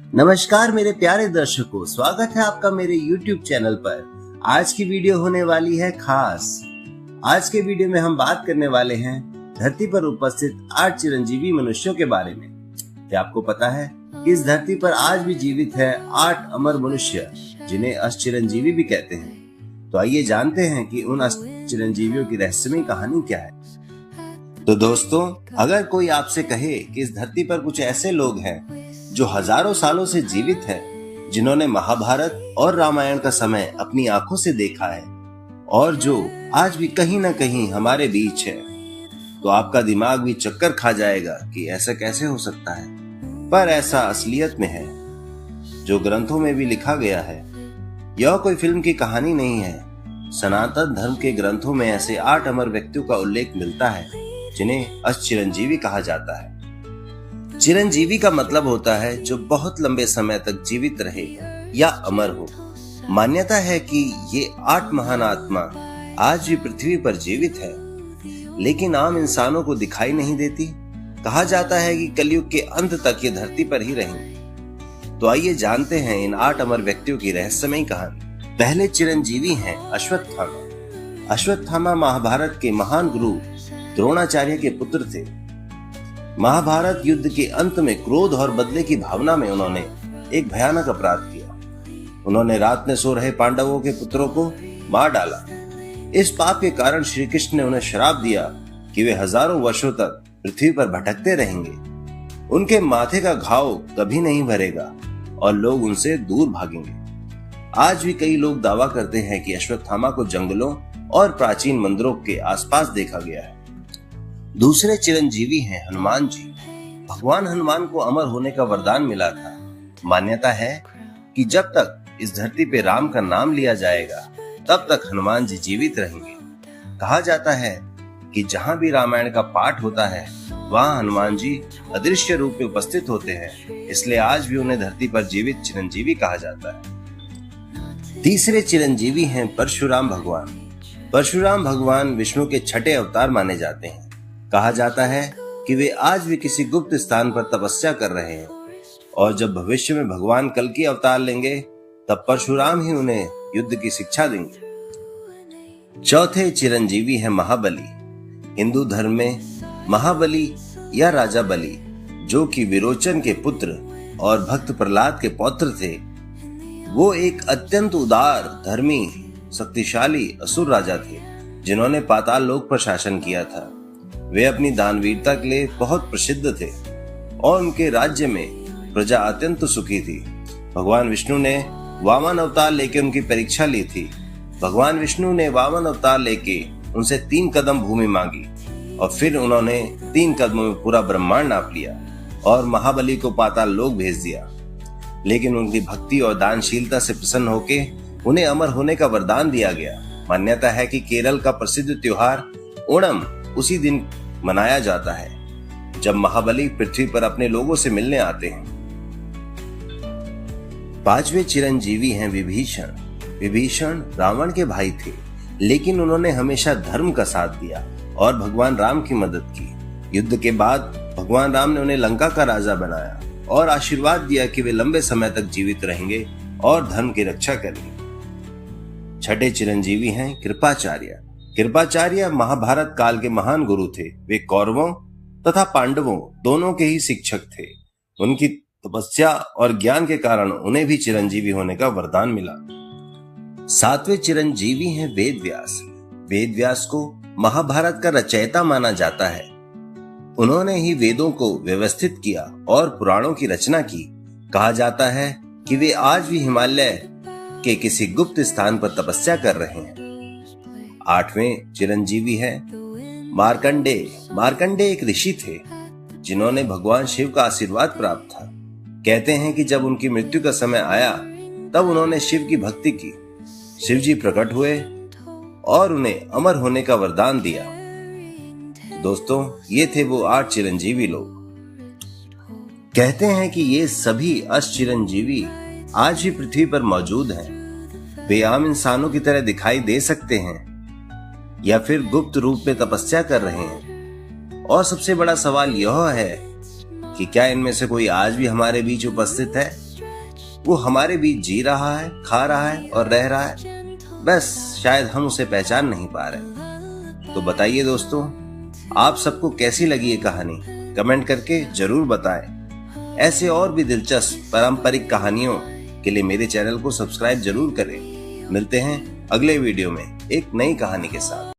नमस्कार मेरे प्यारे दर्शकों, स्वागत है आपका मेरे YouTube चैनल पर। आज की वीडियो होने वाली है खास। आज के वीडियो में हम बात करने वाले हैं धरती पर उपस्थित 8 चिरंजीवी मनुष्यों के बारे में। क्या आपको पता है कि इस धरती पर आज भी जीवित है 8 अमर मनुष्य, जिन्हें अष्टचिरंजीवी भी कहते हैं। तो आइए जानते हैं कि उन अष्टचिरंजीवियों की रहस्यमय कहानी क्या है। तो दोस्तों, अगर कोई आपसे कहे कि इस धरती पर कुछ ऐसे लोग हैं जो हजारों सालों से जीवित हैं, जिन्होंने महाभारत और रामायण का समय अपनी आंखों से देखा है और जो आज भी कहीं ना कहीं हमारे बीच है, तो आपका दिमाग भी चक्कर खा जाएगा कि ऐसा कैसे हो सकता है। पर ऐसा असलियत में है, जो ग्रंथों में भी लिखा गया है। यह कोई फिल्म की कहानी नहीं है। सनातन धर्म के ग्रंथों में ऐसे 8 अमर व्यक्तियों का उल्लेख मिलता है, जिन्हें अष्टचिरंजीवी कहा जाता है। चिरंजीवी का मतलब होता है जो बहुत लंबे समय तक जीवित रहे या अमर हो। मान्यता है कि ये 8 महान आत्मा आज भी पृथ्वी पर जीवित है, लेकिन आम इंसानों को दिखाई नहीं देती। कहा जाता है कि कलयुग के अंत तक ये धरती पर ही रहेंगे। तो आइए जानते हैं इन 8 अमर व्यक्तियों की रहस्यमयी कहानी। पहले चिरंजीवी हैं अश्वत्थामा। अश्वत्थामा महाभारत के महान गुरु द्रोणाचार्य के पुत्र थे। महाभारत युद्ध के अंत में क्रोध और बदले की भावना में उन्होंने एक भयानक अपराध किया। उन्होंने रात में सो रहे पांडवों के पुत्रों को मार डाला। इस पाप के कारण श्री कृष्ण ने उन्हें श्राप दिया कि वे हजारों वर्षों तक पृथ्वी पर भटकते रहेंगे। उनके माथे का घाव कभी नहीं भरेगा और लोग उनसे दूर भागेंगे। आज भी कई लोग दावा करते हैं कि अश्वत्थामा को जंगलों और प्राचीन मंदिरों के आसपास देखा गया है। दूसरे चिरंजीवी हैं हनुमान जी। भगवान हनुमान को अमर होने का वरदान मिला था। मान्यता है कि जब तक इस धरती पे राम का नाम लिया जाएगा, तब तक हनुमान जी जीवित रहेंगे। कहा जाता है कि जहां भी रामायण का पाठ होता है, वहां हनुमान जी अदृश्य रूप में उपस्थित होते हैं, इसलिए आज भी उन्हें धरती पर जीवित चिरंजीवी कहा जाता है। तीसरे चिरंजीवी हैं परशुराम भगवान। परशुराम भगवान विष्णु के 6ठे अवतार माने जाते हैं। कहा जाता है कि वे आज भी किसी गुप्त स्थान पर तपस्या कर रहे हैं और जब भविष्य में भगवान कल की अवतार लेंगे, तब परशुराम ही उन्हें युद्ध की शिक्षा देंगे। चौथे चिरंजीवी हैं महाबली। हिंदू धर्म में महाबली या राजा बलि, जो कि विरोचन के पुत्र और भक्त प्रहलाद के पौत्र थे, वो एक अत्यंत उदार, धर्मी, शक्तिशाली असुर राजा थे, जिन्होंने पाताल लोक पर शासन किया था। वे अपनी दानवीरता के लिए बहुत प्रसिद्ध थे और उनके राज्य में प्रजा अत्यंत सुखी थी। भगवान विष्णु ने वामन अवतार लेके उनकी परीक्षा ली थी। भगवान विष्णु ने वामन अवतार लेके उनसे 3 कदम भूमि मांगी और फिर उन्होंने 3 कदमों में पूरा ब्रह्मांड नाप लिया और महाबली को पाताल लोक भेज दिया। लेकिन उनकी भक्ति और दानशीलता से प्रसन्न होके उन्हें अमर होने का वरदान दिया गया। मान्यता है कि केरल का प्रसिद्ध त्योहार ओणम उसी दिन मनाया जाता है, जब महाबली पृथ्वी पर अपने लोगों से मिलने आते हैं। 5वें चिरंजीवी हैं विभीषण। विभीषण रावण के भाई थे, लेकिन उन्होंने हमेशा धर्म का साथ दिया और भगवान राम की मदद की। युद्ध के बाद भगवान राम ने उन्हें लंका का राजा बनाया और आशीर्वाद दिया कि वे लंबे समय तक जीवित रहेंगे और धर्म की रक्षा करेंगे। 6ठे चिरंजीवी हैं कृपाचार्य। कृपाचार्य महाभारत काल के महान गुरु थे। वे कौरवों तथा पांडवों दोनों के ही शिक्षक थे। उनकी तपस्या और ज्ञान के कारण उन्हें भी चिरंजीवी होने का वरदान मिला। 7वें चिरंजीवी हैं वेद व्यास। वेद व्यास को महाभारत का रचयिता माना जाता है। उन्होंने ही वेदों को व्यवस्थित किया और पुराणों की रचना की। कहा जाता है कि वे आज भी हिमालय के किसी गुप्त स्थान पर तपस्या कर रहे हैं। 8वें चिरंजीवी हैं मार्कंडेय। मार्कंडेय एक ऋषि थे, जिन्होंने भगवान शिव का आशीर्वाद प्राप्त था। कहते हैं कि जब उनकी मृत्यु का समय आया, तब उन्होंने शिव की भक्ति की। शिव जी प्रकट हुए और उन्हें अमर होने का वरदान दिया। दोस्तों, ये थे वो 8 चिरंजीवी लोग। कहते हैं कि ये सभी अष्टचिरंजीवी आज भी पृथ्वी पर मौजूद हैं। वे आम इंसानों की तरह दिखाई दे सकते हैं या फिर गुप्त रूप में तपस्या कर रहे हैं। और सबसे बड़ा सवाल यह है कि क्या इनमें से कोई आज भी हमारे बीच उपस्थित है? वो हमारे बीच जी रहा है, खा रहा है और रह रहा है, बस शायद हम उसे पहचान नहीं पा रहे। तो बताइए दोस्तों, आप सबको कैसी लगी ये कहानी? कमेंट करके जरूर बताएं। ऐसे और भी दिलचस्प पारंपरिक कहानियों के लिए मेरे चैनल को सब्सक्राइब जरूर करें। मिलते हैं अगले वीडियो में एक नई कहानी के साथ।